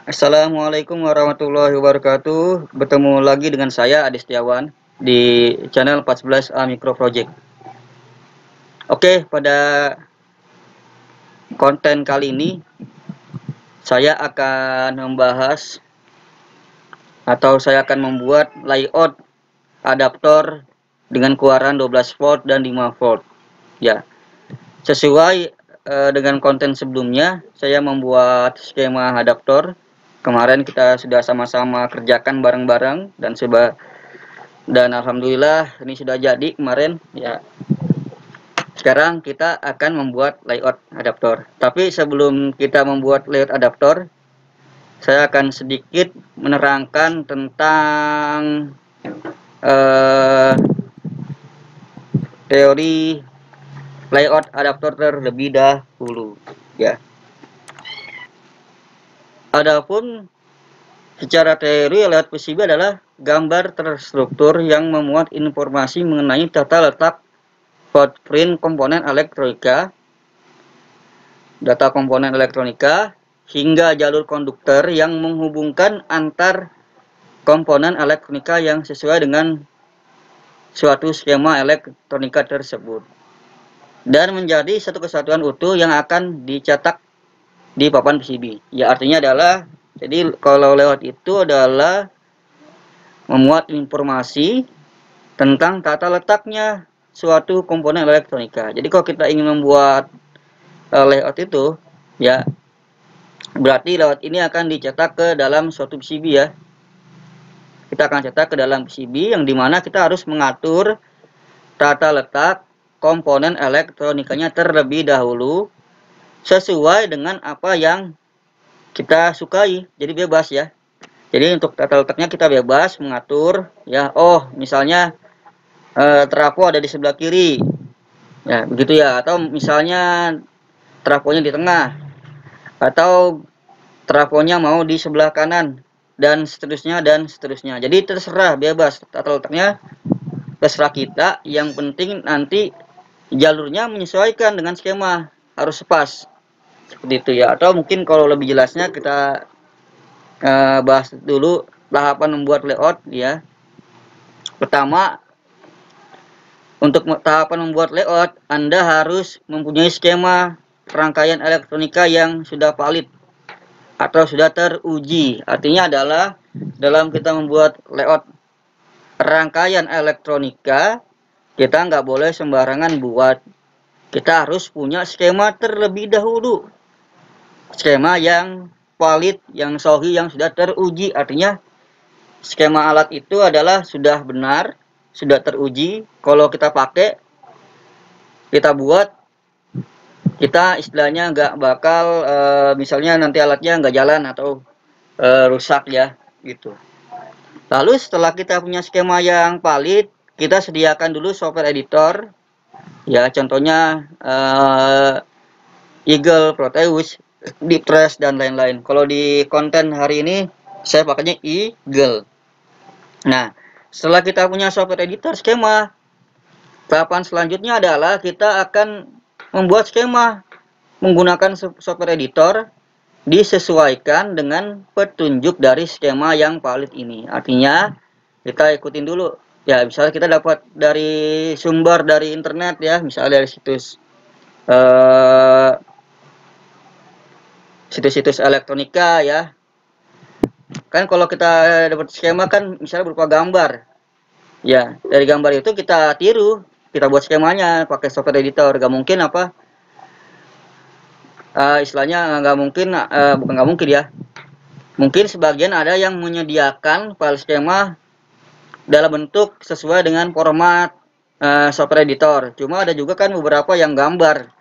Assalamualaikum warahmatullahi wabarakatuh. Bertemu lagi dengan saya Adi Setiawan di channel 14A Micro Project. Oke, pada konten kali ini saya akan membahas atau saya akan membuat layout adaptor dengan keluaran 12 volt dan 5 volt. Ya, sesuai dengan konten sebelumnya, saya membuat skema adaptor. Kemarin kita sudah sama-sama kerjakan bareng-bareng dan alhamdulillah ini sudah jadi kemarin ya. Sekarang kita akan membuat layout adaptor. Tapi sebelum kita membuat layout adaptor, saya akan sedikit menerangkan tentang teori layout adaptor terlebih dahulu ya. Adapun secara teori, layout PCB adalah gambar terstruktur yang memuat informasi mengenai tata letak footprint komponen elektronika, data komponen elektronika, hingga jalur konduktor yang menghubungkan antar komponen elektronika yang sesuai dengan suatu skema elektronika tersebut, dan menjadi satu kesatuan utuh yang akan dicetak di papan PCB. Ya, artinya adalah, jadi kalau layout itu adalah memuat informasi tentang tata letaknya suatu komponen elektronika. Jadi kalau kita ingin membuat layout itu, ya berarti layout ini akan dicetak ke dalam suatu PCB ya. Kita akan cetak ke dalam PCB yang dimana kita harus mengatur tata letak komponen elektronikanya terlebih dahulu sesuai dengan apa yang kita sukai. Jadi bebas ya. Jadi untuk tata letaknya kita bebas mengatur ya. Oh, misalnya trafo ada di sebelah kiri. Ya, begitu ya. Atau misalnya trafonya di tengah. Atau trafonya mau di sebelah kanan dan seterusnya dan seterusnya. Jadi terserah, bebas tata letaknya terserah kita. Yang penting nanti jalurnya menyesuaikan dengan skema, harus pas. Seperti itu ya. Atau mungkin kalau lebih jelasnya kita bahas dulu tahapan membuat layout ya. Pertama, untuk tahapan membuat layout, Anda harus mempunyai skema rangkaian elektronika yang sudah valid atau sudah teruji. Artinya adalah dalam kita membuat layout rangkaian elektronika, kita nggak boleh sembarangan buat. Kita harus punya skema terlebih dahulu. Skema yang valid, yang sahih, yang sudah teruji. Artinya skema alat itu adalah sudah benar, sudah teruji. Kalau kita pakai, kita buat, kita istilahnya nggak bakal misalnya nanti alatnya nggak jalan atau rusak ya gitu. Lalu setelah kita punya skema yang valid, kita sediakan dulu software editor ya, contohnya Eagle, Proteus, Deeptrace dan lain-lain. Kalau di konten hari ini saya pakainya Eagle. Nah, setelah kita punya software editor skema, tahapan selanjutnya adalah kita akan membuat skema menggunakan software editor disesuaikan dengan petunjuk dari skema yang valid ini. Artinya kita ikutin dulu ya, misalnya kita dapat dari sumber dari internet ya, misalnya dari situs elektronika ya. Kan kalau kita dapat skema kan misalnya berupa gambar ya, dari gambar itu kita tiru, kita buat skemanya pakai software editor. Gak mungkin apa istilahnya nggak mungkin, bukan nggak mungkin ya, mungkin sebagian ada yang menyediakan file skema dalam bentuk sesuai dengan format software editor. Cuma ada juga kan beberapa yang gambar.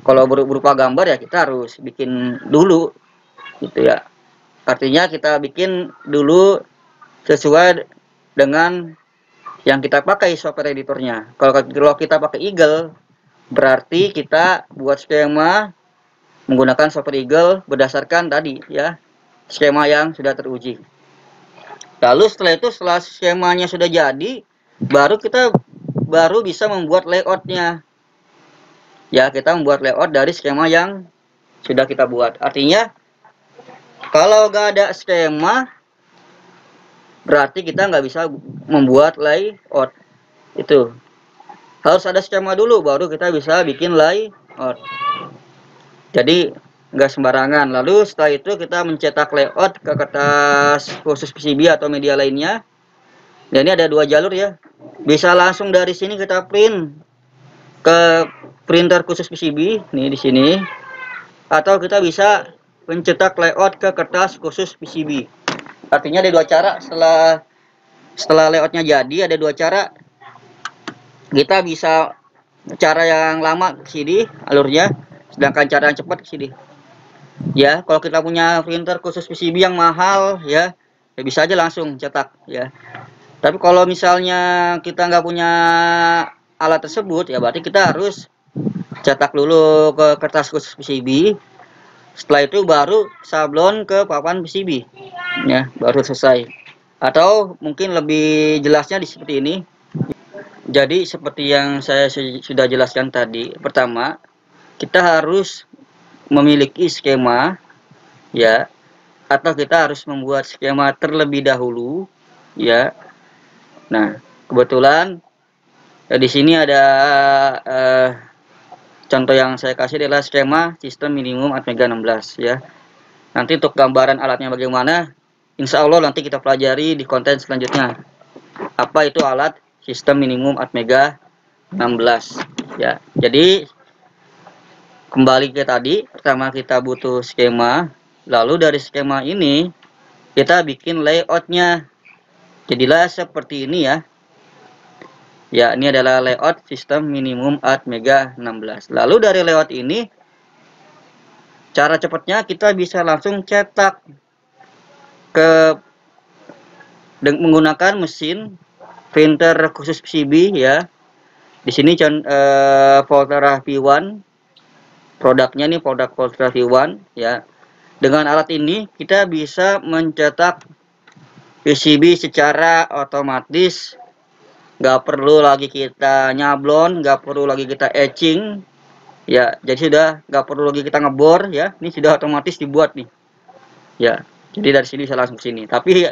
Kalau berupa gambar ya kita harus bikin dulu gitu ya. Artinya kita bikin dulu sesuai dengan yang kita pakai software editornya. Kalau kita pakai Eagle, berarti kita buat skema menggunakan software Eagle berdasarkan tadi ya, skema yang sudah teruji. Lalu setelah skemanya sudah jadi, baru bisa membuat layoutnya. Ya, kita membuat layout dari skema yang sudah kita buat. Artinya Kalau nggak ada skema, berarti kita nggak bisa membuat layout. Itu harus ada skema dulu, baru kita bisa bikin layout. Jadi nggak sembarangan. Lalu setelah itu kita mencetak layout ke kertas khusus PCB atau media lainnya. Dan ini ada dua jalur ya. Bisa langsung dari sini kita print ke printer khusus PCB nih di sini, atau kita bisa mencetak layout ke kertas khusus PCB. Artinya ada dua cara. Setelah layoutnya jadi, ada dua cara. Kita bisa cara yang lama ke sini alurnya, sedangkan cara yang cepat ke sini. Ya, kalau kita punya printer khusus PCB yang mahal ya, ya bisa aja langsung cetak ya. Tapi kalau misalnya kita nggak punya alat tersebut, ya berarti kita harus cetak dulu ke kertas khusus PCB. Setelah itu baru sablon ke papan PCB. Ya, baru selesai. Atau mungkin lebih jelasnya di seperti ini. Jadi seperti yang saya sudah jelaskan tadi, pertama kita harus memiliki skema ya, atau kita harus membuat skema terlebih dahulu ya. Nah, kebetulan ya, di sini ada contoh yang saya kasih adalah skema sistem minimum Atmega 16 ya. Nanti untuk gambaran alatnya bagaimana, insya Allah nanti kita pelajari di konten selanjutnya. Apa itu alat sistem minimum Atmega 16 ya. Jadi kembali ke tadi, pertama kita butuh skema, lalu dari skema ini kita bikin layoutnya. Jadilah seperti ini ya. Ya, ini adalah layout sistem minimum Atmega 16. Lalu dari layout ini, cara cepatnya kita bisa langsung cetak ke menggunakan mesin printer khusus PCB ya. Di sini Volterra V1, produknya nih produk Volterra V1 ya. Dengan alat ini kita bisa mencetak PCB secara otomatis, nggak perlu lagi kita nyablon, nggak perlu lagi kita etching ya. Jadi sudah nggak perlu lagi kita ngebor ya, ini sudah otomatis dibuat nih ya. Jadi dari sini bisa langsung sini, tapi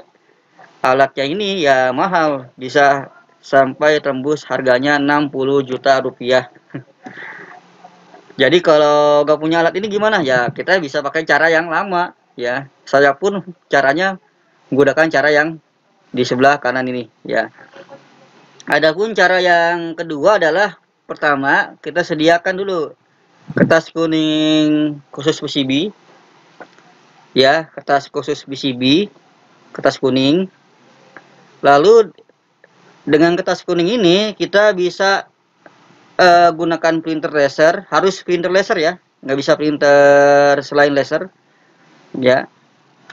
alatnya ini ya mahal, bisa sampai tembus harganya 60 juta rupiah. Jadi kalau nggak punya alat ini gimana ya, kita bisa pakai cara yang lama ya. Saya pun caranya menggunakan cara yang di sebelah kanan ini ya. Adapun cara yang kedua adalah, pertama kita sediakan dulu kertas kuning khusus PCB ya, kertas khusus PCB, kertas kuning. Lalu dengan kertas kuning ini kita bisa gunakan printer laser. Harus printer laser ya, nggak bisa printer selain laser ya,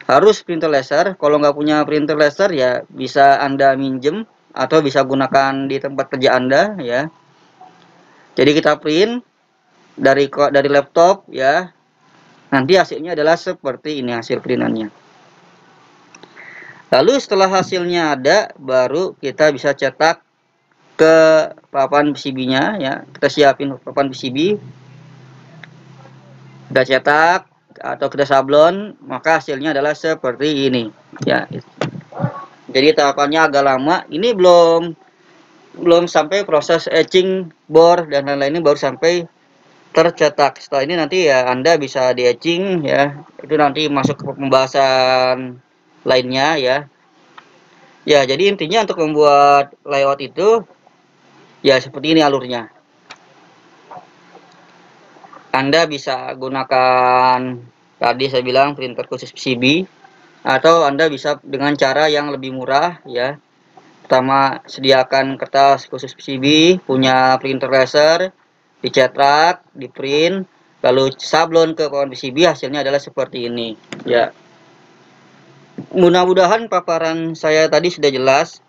harus printer laser. Kalau nggak punya printer laser ya bisa Anda minjem atau bisa gunakan di tempat kerja Anda ya. Jadi kita print dari laptop ya. Nanti hasilnya adalah seperti ini hasil printannya. Lalu setelah hasilnya ada, baru kita bisa cetak ke papan PCB-nya ya. Kita siapin papan PCB, kita cetak atau kita sablon, maka hasilnya adalah seperti ini ya. Jadi tahapannya agak lama. Ini belum sampai proses etching, bor dan lain-lain, ini baru sampai tercetak. Setelah ini nanti ya Anda bisa di etching ya. Itu nanti masuk ke pembahasan lainnya ya. Ya, jadi intinya untuk membuat layout itu ya seperti ini alurnya. Anda bisa gunakan tadi saya bilang printer khusus PCB, atau Anda bisa dengan cara yang lebih murah ya. Pertama, sediakan kertas khusus PCB, punya printer laser, dicetak, di print, lalu sablon ke papan PCB, hasilnya adalah seperti ini ya. Mudah-mudahan paparan saya tadi sudah jelas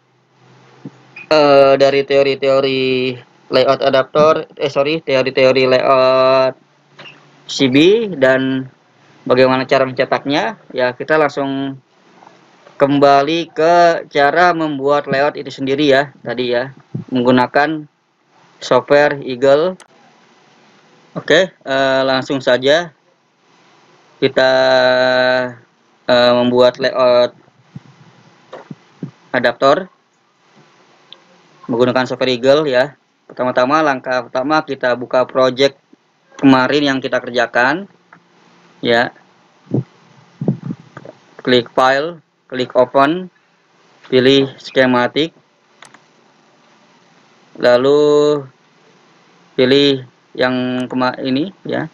dari teori-teori layout adaptor, teori-teori layout PCB dan bagaimana cara mencetaknya ya. Kita langsung kembali ke cara membuat layout itu sendiri ya, tadi ya, menggunakan software Eagle. Oke, langsung saja kita membuat layout adaptor menggunakan software Eagle ya. Pertama-tama langkah pertama kita buka project kemarin yang kita kerjakan ya. Klik file, klik open, pilih schematic, lalu pilih yang ini ya,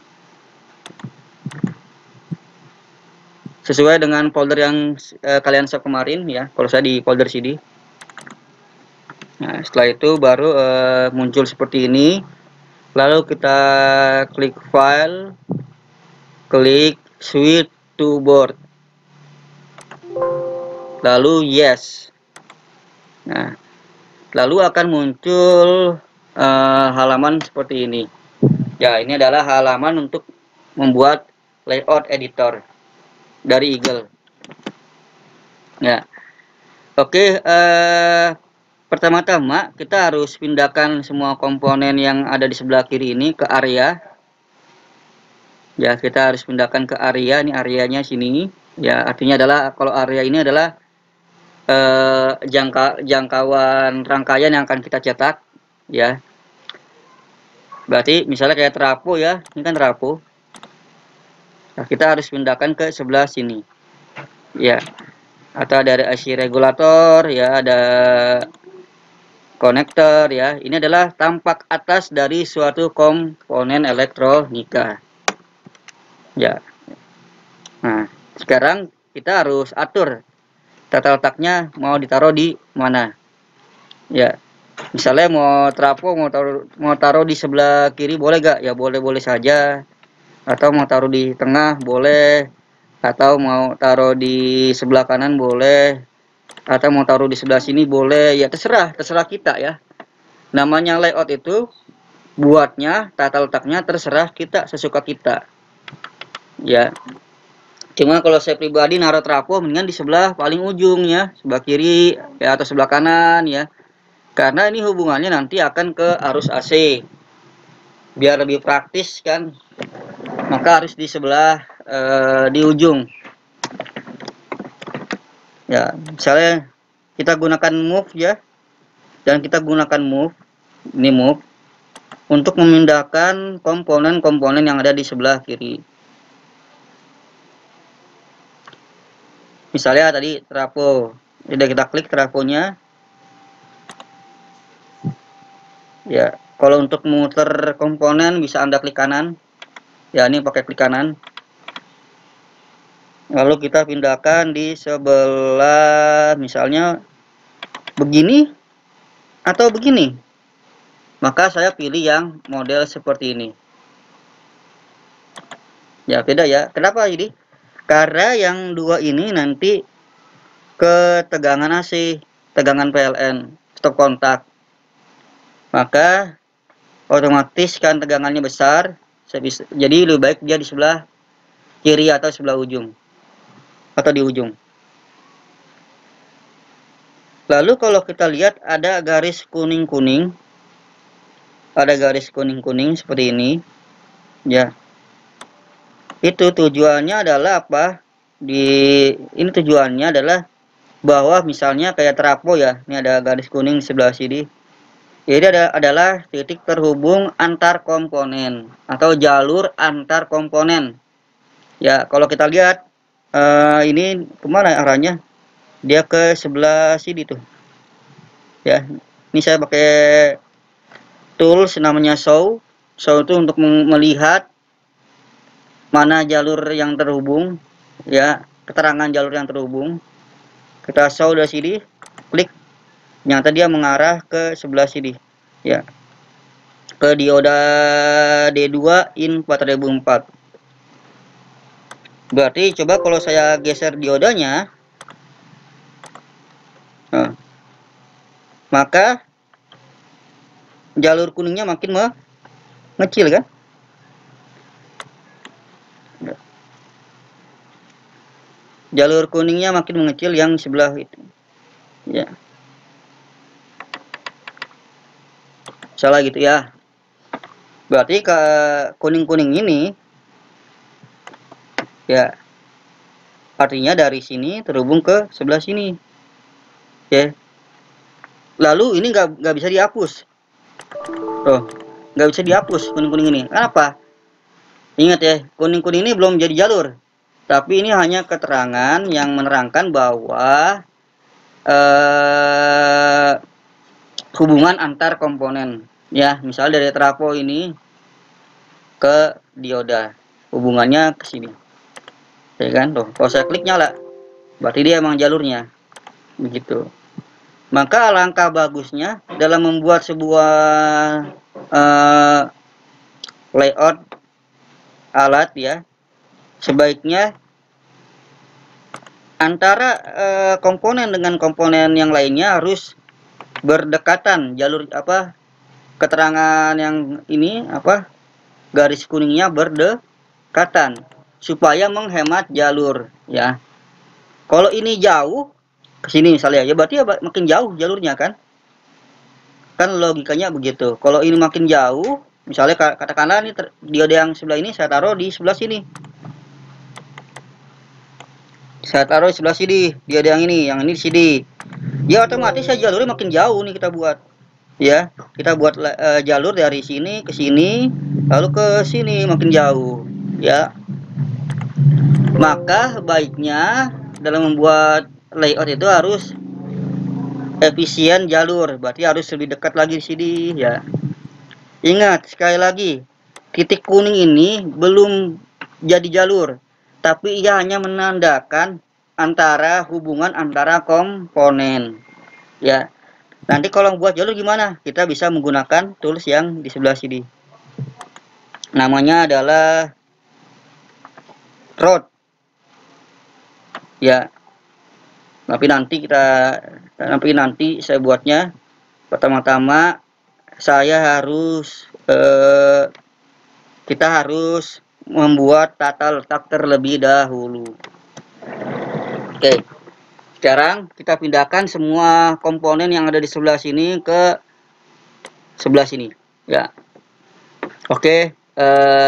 sesuai dengan folder yang kalian save kemarin ya. Kalau saya di folder CD. Nah, setelah itu baru muncul seperti ini. Lalu kita klik file, klik switch to board, lalu yes. Nah, lalu akan muncul halaman seperti ini. Ya, ini adalah halaman untuk membuat layout editor dari Eagle. Ya, oke. Pertama-tama kita harus pindahkan semua komponen yang ada di sebelah kiri ini ke area. Ya, kita harus pindahkan ke area. Ini areanya sini. Ya, artinya adalah kalau area ini adalah jangkauan rangkaian yang akan kita cetak. Ya, berarti misalnya kayak trafo ya. Ini kan trafo. Nah, kita harus pindahkan ke sebelah sini. Ya, atau dari IC regulator ya, ada konektor ya. Ini adalah tampak atas dari suatu komponen elektronika. Ya. Nah, sekarang kita harus atur tata letaknya mau ditaruh di mana. Ya. Misalnya mau trafo mau taruh di sebelah kiri boleh gak? Ya boleh-boleh saja. Atau mau taruh di tengah boleh. Atau mau taruh di sebelah kanan boleh. Atau mau taruh di sebelah sini boleh. Ya terserah kita ya. Namanya layout itu buatnya, tata letaknya terserah kita, sesuka kita. Ya. Cuma kalau saya pribadi naruh trafo mendingan di sebelah paling ujung ya, sebelah kiri ya atau sebelah kanan ya. Karena ini hubungannya nanti akan ke arus AC. Biar lebih praktis kan. Maka harus di sebelah di ujung. Ya, misalnya kita gunakan move ya. Dan kita gunakan move. Ini move untuk memindahkan komponen-komponen yang ada di sebelah kiri. Misalnya tadi trafo, sudah kita klik trafonya. Ya, kalau untuk memutar komponen bisa Anda klik kanan. Ya, ini pakai klik kanan. Lalu kita pindahkan di sebelah, misalnya begini atau begini. Maka saya pilih yang model seperti ini. Ya, beda ya. Kenapa ini? Karena yang dua ini nanti ke tegangan AC, tegangan PLN, stop kontak. Maka otomatis kan tegangannya besar. Jadi lebih baik dia di sebelah kiri atau sebelah ujung. Atau di ujung. Lalu kalau kita lihat ada garis kuning-kuning. Ada garis kuning-kuning seperti ini. Ya. Itu tujuannya adalah apa? Ini tujuannya adalah bahwa misalnya kayak trafo ya. Ini ada garis kuning sebelah sini. Jadi adalah titik terhubung antar komponen atau jalur antar komponen. Ya, kalau kita lihat ini kemana arahnya? Dia ke sebelah sini tuh. Ya, ini saya pakai tools namanya show. Show itu untuk melihat mana jalur yang terhubung, ya, keterangan jalur yang terhubung. Kita show dari sini, klik. Nyata dia mengarah ke sebelah sini, ya, ke dioda D2 in 4004. Berarti coba kalau saya geser diodanya, nah, maka jalur kuningnya makin mengecil kan? Jalur kuningnya makin mengecil yang sebelah itu. Ya. Salah gitu ya. Berarti ke kuning-kuning ini ya Artinya dari sini terhubung ke sebelah sini. Oke. Lalu ini nggak bisa dihapus. Tuh, nggak bisa dihapus kuning-kuning ini. Kenapa? Ingat ya, kuning-kuning ini belum jadi jalur. Tapi ini hanya keterangan yang menerangkan bahwa hubungan antar komponen. Ya, misal dari trafo ini ke dioda. Hubungannya ke sini. Ya kan? Tuh, kalau saya klik nyala. Berarti dia emang jalurnya. Begitu. Maka alangkah bagusnya dalam membuat sebuah layout alat ya, sebaiknya antara komponen dengan komponen yang lainnya harus berdekatan. Jalur keterangan yang ini garis kuningnya berdekatan supaya menghemat jalur ya. Kalau ini jauh ke sini misalnya ya, berarti ya makin jauh jalurnya kan logikanya begitu. Kalau ini makin jauh, misalnya katakanlah ini dioda yang sebelah ini saya taruh di sebelah sini, dioda yang ini di sini, ya otomatis ya jalurnya makin jauh nih kita buat ya. Kita buat jalur dari sini ke sini lalu ke sini makin jauh ya. Maka baiknya dalam membuat layout itu harus efisien jalur, berarti harus lebih dekat lagi di sini ya. Ingat sekali lagi, titik kuning ini belum jadi jalur, tapi ia hanya menandakan hubungan antara komponen ya. Nanti kalau buat jalur gimana? Kita bisa menggunakan tools yang di sebelah sini. Namanya adalah road ya. Tapi nanti saya buatnya pertama-tama kita harus membuat tata letak terlebih dahulu. Oke. Sekarang kita pindahkan semua komponen yang ada di sebelah sini ke sebelah sini ya. Oke,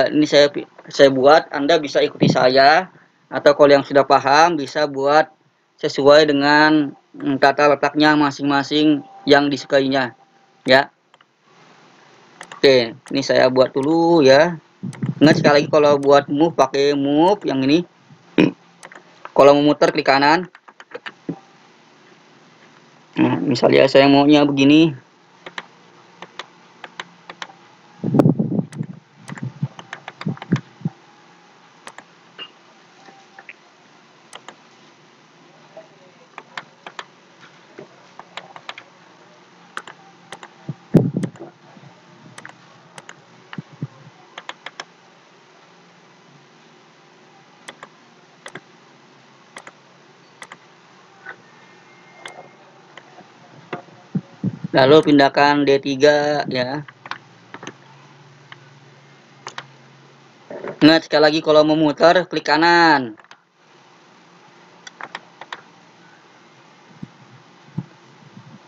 ini saya buat, Anda bisa ikuti saya, atau kalau yang sudah paham bisa buat sesuai dengan tata letaknya masing-masing yang disukainya ya. Oke, ini saya buat dulu ya. Ingat sekali lagi, kalau buat move pakai move yang ini. Kalau memutar klik kanan. Nah, misalnya saya maunya begini. Lalu pindahkan D3 ya. Ingat sekali lagi, kalau memutar klik kanan.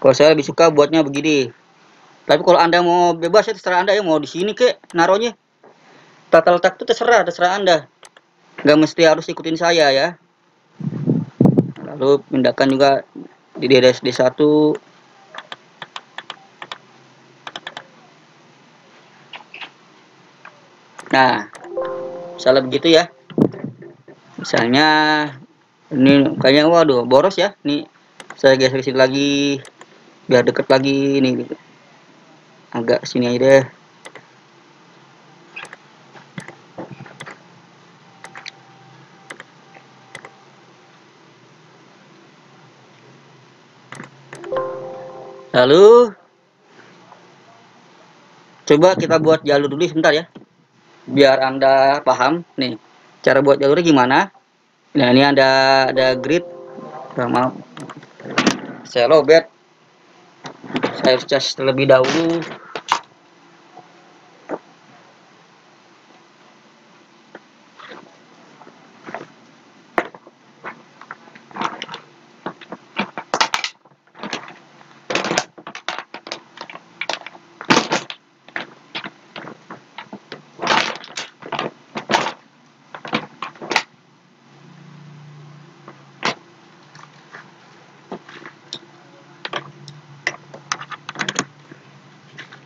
Kalau saya lebih suka buatnya begini. Tapi kalau Anda mau bebas ya terserah Anda ya, mau di sini kek naruhnya. Tata letak itu terserah Anda. Nggak mesti harus ikutin saya ya. Lalu pindahkan juga di DSD1. Nah, misalnya begitu ya. Misalnya ini kayaknya waduh boros ya. Nih saya geser sini lagi biar deket lagi nih. Agak sini aja deh. Lalu coba kita buat jalur dulu sebentar ya, biar Anda paham nih cara buat jalurnya gimana. Nah, ini ada grid. Maaf, saya lowbat, saya harus cas terlebih dahulu.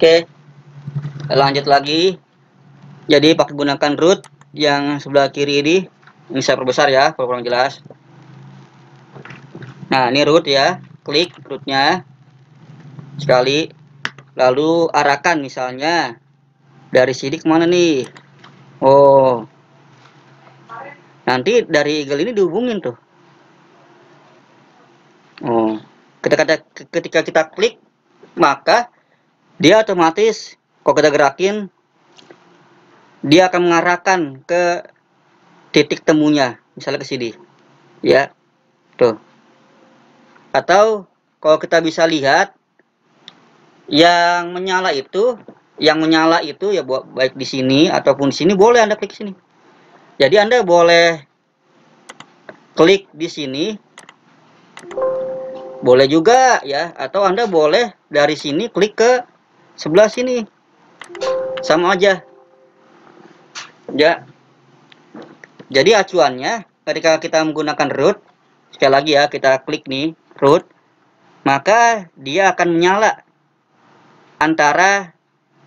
Oke, lanjut lagi. Jadi pakai gunakan root yang sebelah kiri ini saya perbesar ya, kalau kurang jelas. Nah, ini root ya, klik rootnya sekali, lalu arahkan misalnya dari sini kemana nih? Oh, nanti dari eagle ini dihubungin tuh. Oh, ketika kita klik, maka dia otomatis kalau kita gerakin, dia akan mengarahkan ke titik temunya, misalnya ke sini, ya, tuh. Atau kalau kita bisa lihat, yang menyala itu ya baik di sini ataupun di sini, boleh Anda klik sini. Jadi Anda boleh klik di sini, boleh juga ya, atau Anda boleh dari sini klik ke sebelah sini, sama aja ya. Jadi acuannya ketika kita menggunakan root, sekali lagi ya, kita klik nih root, maka dia akan menyala antara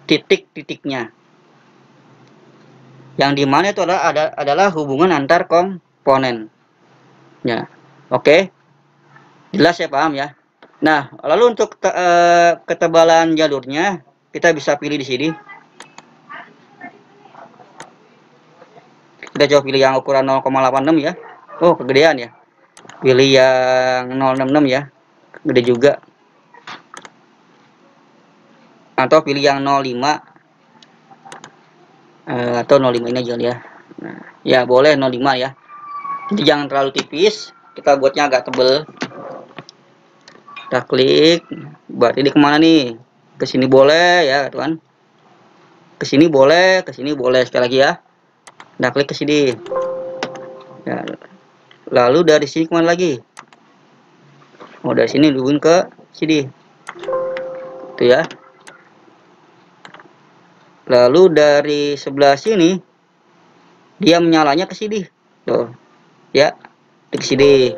titik-titiknya, yang dimana itu adalah hubungan antar komponen ya. Oke, jelas ya, paham ya. Nah, lalu untuk ketebalan jalurnya kita bisa pilih di sini. Kita coba pilih yang ukuran 0,86 ya. Oh, kegedean ya. Pilih yang 066 ya, gede juga. Atau pilih yang 05 atau 05 ini aja ya. Nah, ya boleh 05 ya. Jadi jangan terlalu tipis, kita buatnya agak tebel. Kita klik, buat ini kemana nih? Ke sini boleh ya, teman. Ke sini boleh, ke sini boleh. Sekali lagi ya. Nah, klik ke sini. Ya. Lalu dari sini kemana lagi? Oh, dari sini hubungin ke sini. Itu ya. Lalu dari sebelah sini dia menyalanya ke sini. Tuh. Ya. Ke sini.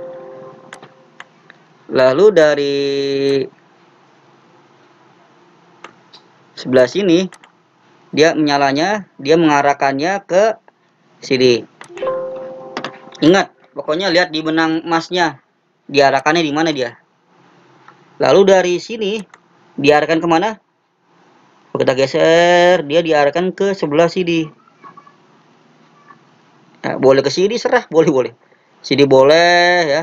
Lalu dari sebelah sini dia menyalanya, dia mengarahkannya ke sini. Ingat, pokoknya lihat di benang emasnya, diarahkannya di mana dia. Lalu dari sini diarahkan kemana? Kita geser, dia diarahkan ke sebelah sini. Nah, boleh ke sini, serah, boleh. Sini boleh ya,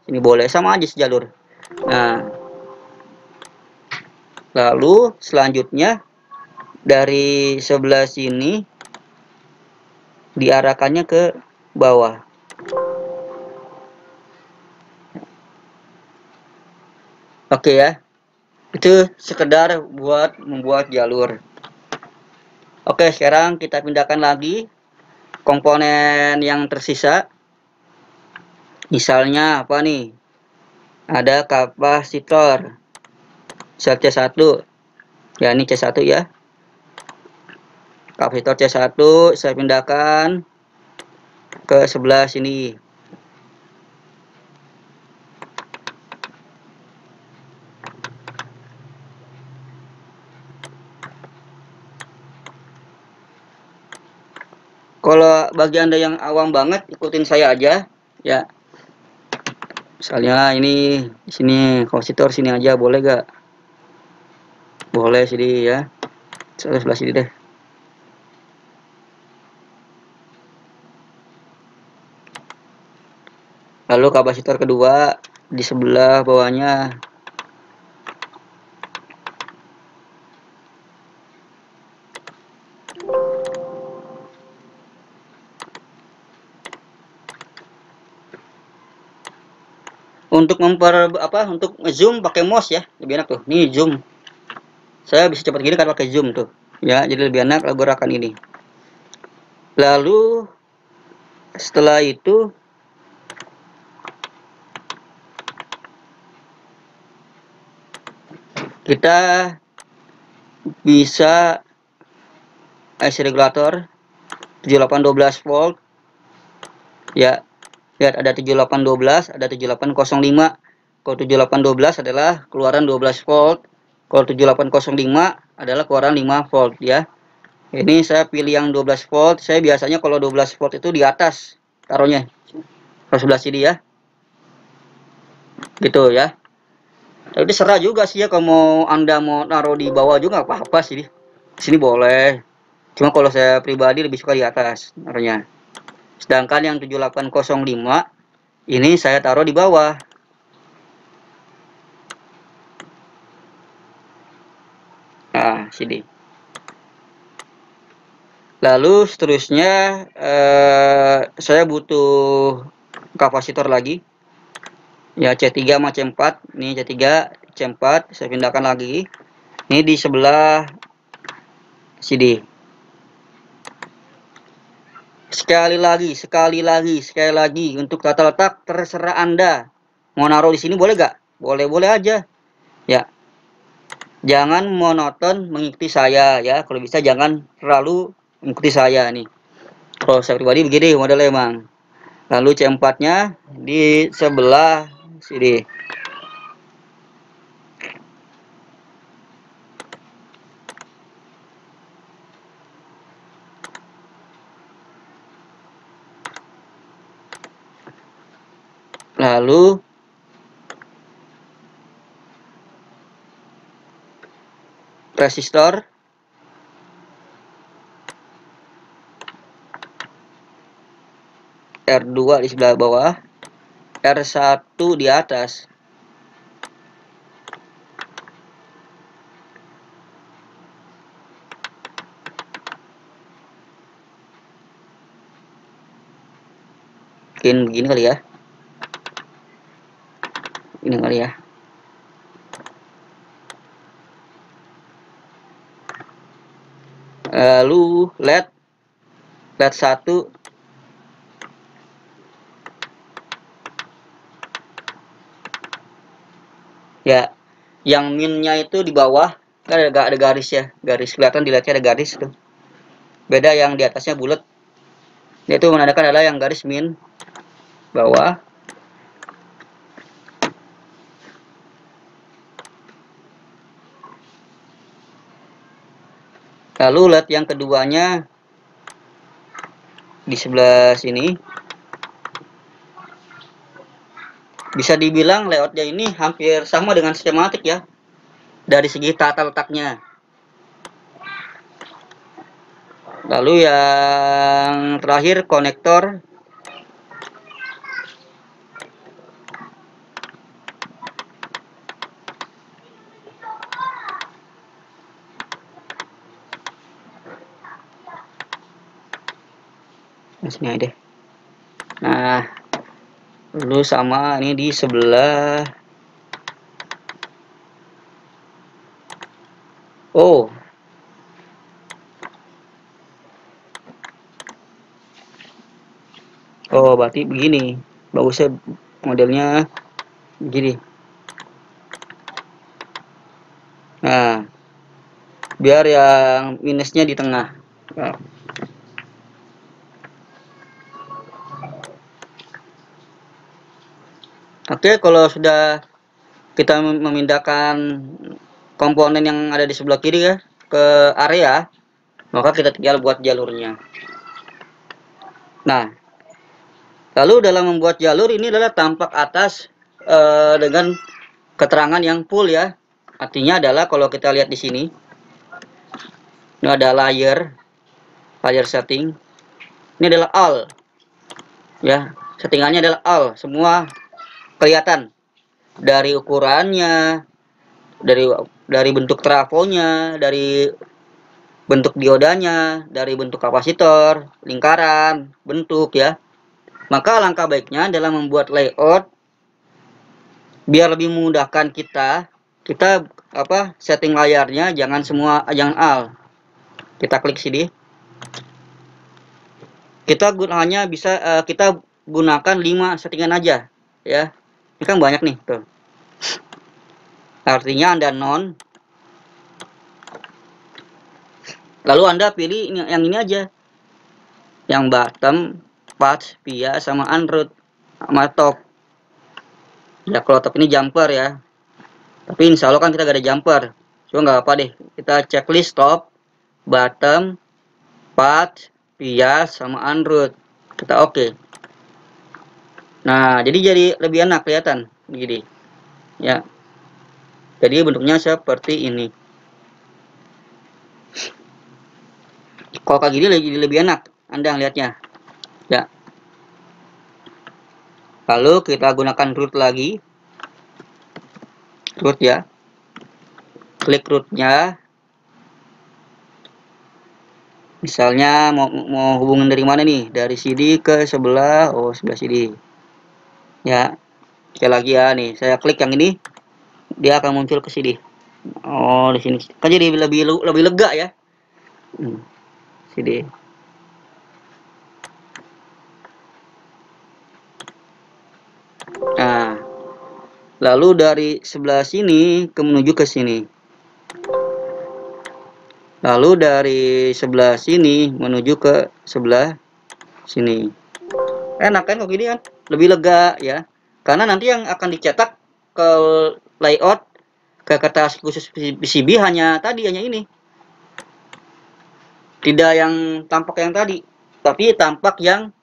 sini boleh, sama aja sejalur. Nah, lalu selanjutnya dari sebelah sini diarahkannya ke bawah. Oke ya, itu sekedar buat membuat jalur. Oke, sekarang kita pindahkan lagi komponen yang tersisa. Misalnya apa nih? Ada kapasitor sel C1. Ya, ini C1 ya. Kapasitor C1 saya pindahkan ke sebelah sini. Kalau bagi Anda yang awam banget, ikutin saya aja ya. Misalnya ini di sini kapasitor sini aja, boleh gak? Boleh sini ya. Sebelah sini deh. Lalu kapasitor kedua di sebelah bawahnya. Untuk untuk zoom pakai mouse ya, lebih enak tuh. Nih zoom. Saya bisa cepat gini kan pakai zoom tuh. Ya, jadi lebih enak gerakan ini. Lalu setelah itu kita bisa IC regulator 7812 volt ya. Lihat ada 7812, ada 7805. Kalau 7812 adalah keluaran 12 volt, kalau 7805 adalah keluaran 5 volt ya. Ini saya pilih yang 12 volt. Saya biasanya kalau 12 volt itu di atas taruhnya, ke sebelah sini ya. Gitu ya. Tapi serah juga sih ya, kalau Anda mau naruh di bawah juga nggak apa-apa sih. Di sini boleh. Cuma kalau saya pribadi lebih suka di atas naruhnya. Sedangkan yang 7805 ini saya taruh di bawah. Nah, sini. Lalu seterusnya saya butuh kapasitor lagi. Ya, C3 sama C4. Ini C3, C4 saya pindahkan lagi. Ini di sebelah sini. Sekali lagi untuk tata letak terserah Anda. Mau naruh di sini boleh gak? Boleh-boleh aja. Ya. Jangan monoton mengikuti saya ya. Kalau bisa jangan terlalu mengikuti saya nih. Kalau saya pribadi begini modelnya emang. Lalu C4-nya di sebelah sini. Lalu resistor R2 di sebelah bawah, R1 di atas. Mungkin begini kali ya. Ini kali ya. Lalu LED 1 ya, yang minnya itu di bawah kan ada garis ya, garis kelihatan di LED-nya ada garis tuh. Beda yang di atasnya bulat. Itu menandakan adalah yang garis min bawah. Lalu LED yang keduanya di sebelah sini. Bisa dibilang layoutnya ini hampir sama dengan skematik ya, dari segi tata letaknya. Lalu yang terakhir konektor sini aja deh. Nah, lalu sama ini di sebelah. Oh, berarti begini. Bagusnya modelnya begini. Nah, biar yang minusnya di tengah. Nah. Oke, kalau sudah kita memindahkan komponen yang ada di sebelah kiri ya ke area, maka kita tinggal buat jalurnya. Nah, lalu dalam membuat jalur ini adalah tampak atas dengan keterangan yang full ya. Artinya adalah kalau kita lihat di sini, ini ada layer setting. Ini adalah all, ya. Settingannya adalah all, semua kelihatan dari ukurannya, dari bentuk trafonya, dari bentuk diodanya, dari bentuk kapasitor, lingkaran, bentuk ya. Maka langkah baiknya dalam membuat layout biar lebih memudahkan kita setting layarnya jangan all. Kita klik sini. Kita hanya bisa kita gunakan 5 settingan aja ya. Ini kan banyak nih tuh. Artinya Anda non. Lalu Anda pilih yang ini aja. Yang bottom, patch, via sama unroot sama top. Ya kalau top ini jumper ya. Tapi insya Allah kan kita gak ada jumper. Cuma nggak apa deh, kita checklist top, bottom, path, bias, sama unroot. Kita oke. Nah, jadi lebih enak kelihatan gini. Ya. Jadi bentuknya seperti ini. Kalau kayak gini lebih enak Anda ngelihatnya. Ya. Lalu kita gunakan root lagi. Root ya. Klik rootnya. Misalnya mau hubungin dari mana nih? Dari CD ke sebelah, sebelah CD. Ya. Sekali lagi ya nih, saya klik yang ini, dia akan muncul ke CD. Di sini. Kan jadi lebih lega ya. CD. Nah, lalu dari sebelah sini menuju ke sini. Lalu dari sebelah sini menuju ke sebelah sini. Enak kan kok gini kan? Lebih lega ya. Karena nanti yang akan dicetak ke layout ke kertas khusus PCB hanya ini. Tidak yang tampak yang tadi, tapi tampak yang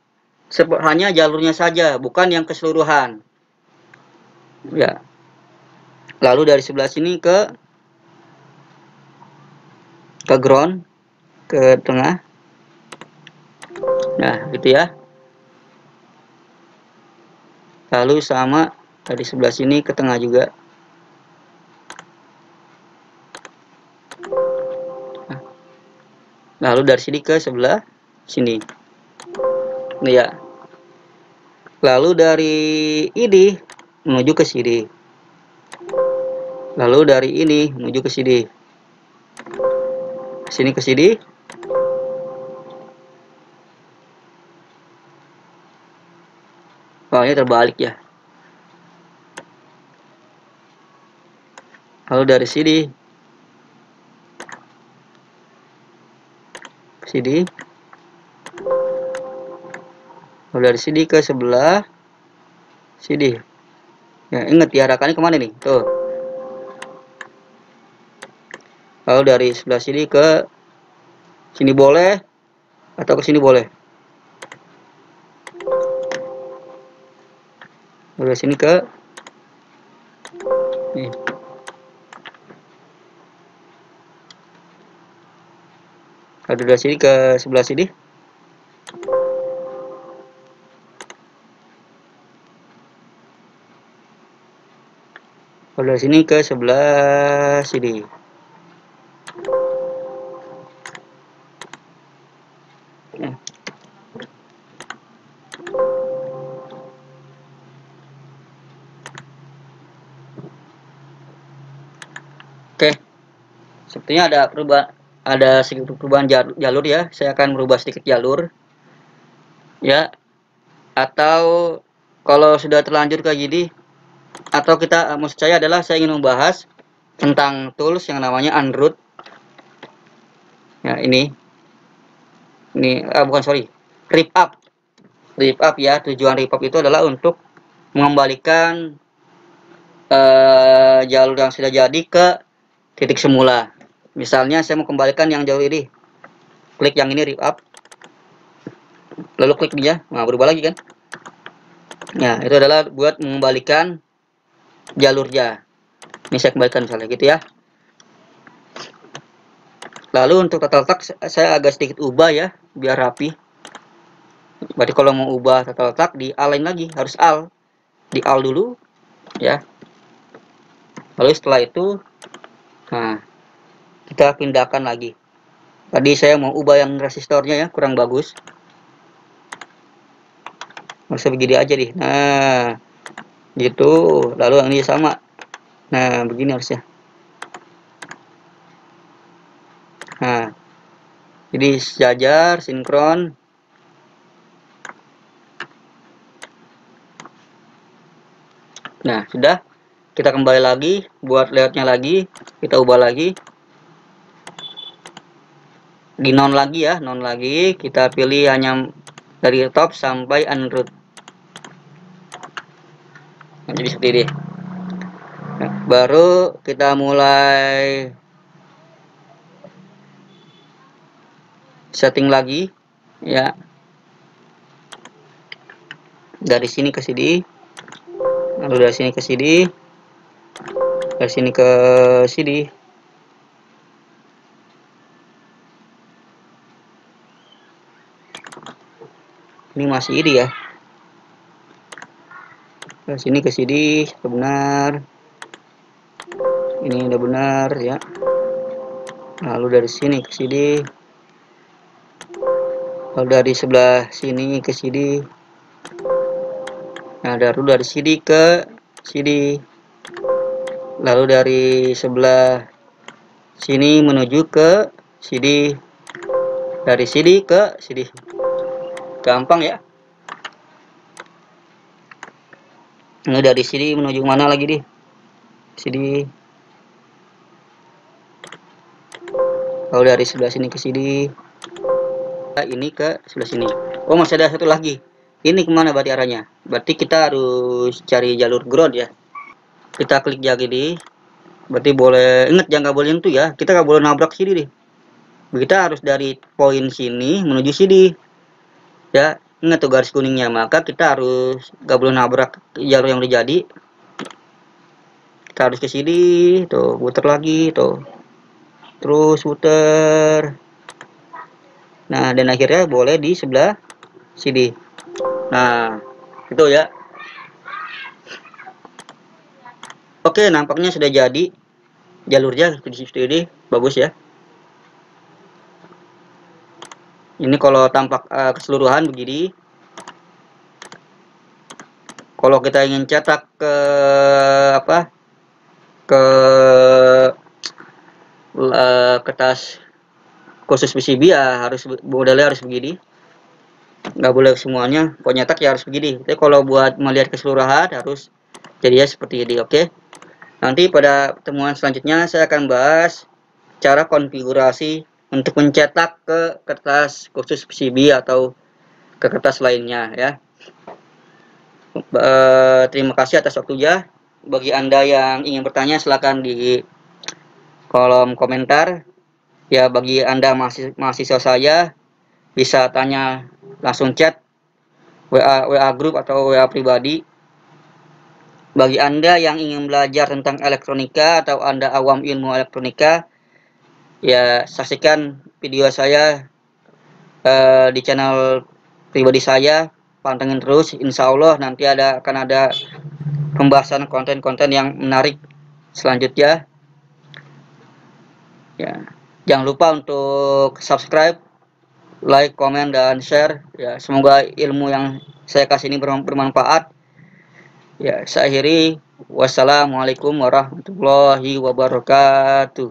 hanya jalurnya saja, bukan yang keseluruhan. Ya. Lalu dari sebelah sini ke ground, ke tengah. Nah, gitu ya. Lalu sama dari sebelah sini ke tengah juga. Lalu dari sini ke sebelah sini. Nih ya. Lalu dari ini menuju ke sini. Lalu dari ini menuju ke sini. Sini ke sini. Ini terbalik ya. Lalu dari sini ke sini. Lalu dari sini ke sebelah sini. Ya, ingat diarahkannya kemana nih? Tuh. Lalu dari sebelah sini ke sini boleh, atau ke sini boleh. Lalu dari sini ke nih. Lalu dari sini ke sebelah sini. Lalu dari sini ke sebelah sini. Ya. Oke. Sepertinya ada sedikit perubahan jalur ya. Saya akan merubah sedikit jalur. Ya. Atau kalau sudah terlanjur kayak gini, atau maksud saya adalah saya ingin membahas tentang tools yang namanya unroot. Ya, ini bukan, sorry, rip up ya. Tujuan rip up itu adalah untuk mengembalikan jalur yang sudah jadi ke titik semula. Misalnya saya mau kembalikan yang jalur ini, klik yang ini rip up, lalu klik dia, nah berubah lagi kan. Nah, itu adalah buat mengembalikan jalurnya. Ini saya kembalikan misalnya gitu ya. Lalu untuk tata letak saya agak sedikit ubah ya, biar rapi. Berarti kalau mau ubah tata letak, di align lagi, harus di al dulu ya. Lalu setelah itu, nah kita pindahkan lagi. Tadi saya mau ubah yang resistornya ya, kurang bagus. Harusnya begini aja deh. Nah, gitu. Lalu yang ini sama. Nah, begini harusnya. Nah, jadi sejajar, sinkron. Nah, sudah. Kita kembali lagi, buat layoutnya lagi, kita ubah lagi. Di non lagi ya, non lagi. Kita pilih hanya dari top sampai unroot. Nah, jadi seperti ini. Nah, baru kita mulai setting lagi ya, dari sini ke sini, lalu dari sini ke sini, dari sini ke sini. Ini masih ini ya, dari sini ke sini sudah benar, ini udah benar ya. Lalu dari sini ke sini, lalu dari sebelah sini ke sini. Nah, dari sini ke sini, lalu dari sebelah sini menuju ke sini, dari sini ke sini. Gampang ya. Ini dari sini menuju mana lagi nih? Sini. Lalu dari sebelah sini ke sini. Ini ke sebelah sini. Oh, masih ada satu lagi. Ini kemana berarti arahnya? Berarti kita harus cari jalur ground ya. Kita klik jari di. Berarti boleh, ingat jangan boleh itu ya. Kita nggak boleh nabrak sini nih. Kita harus dari poin sini menuju sini. Ya, ingat tuh garis kuningnya. Maka kita harus nggak boleh nabrak jalur yang udah jadi. Kita harus ke sini, tuh, putar lagi, tuh. Terus putar. Nah, dan akhirnya boleh di sebelah sini. Nah, itu ya. Oke, nampaknya sudah jadi jalurnya di situ ini, bagus ya. Ini kalau tampak keseluruhan begini. Kalau kita ingin cetak ke apa? Ke kertas khusus PCB ya harus modelnya harus begini. Nggak boleh semuanya, kalau nyetak ya harus begini. Tapi kalau buat melihat keseluruhan harus jadinya seperti ini, oke? Nanti pada pertemuan selanjutnya saya akan bahas cara konfigurasi untuk mencetak ke kertas khusus PCB atau ke kertas lainnya ya. Terima kasih atas waktunya. Bagi Anda yang ingin bertanya silakan di kolom komentar. Ya, bagi Anda mahasiswa saya bisa tanya langsung chat WA grup atau WA pribadi. Bagi Anda yang ingin belajar tentang elektronika atau Anda awam ilmu elektronika, ya saksikan video saya di channel pribadi saya. Pantengin terus, insya Allah nanti akan ada pembahasan konten-konten yang menarik selanjutnya. Ya, jangan lupa untuk subscribe, like, komen, dan share. Ya, semoga ilmu yang saya kasih ini bermanfaat. Ya, saya akhiri. Wassalamualaikum warahmatullahi wabarakatuh.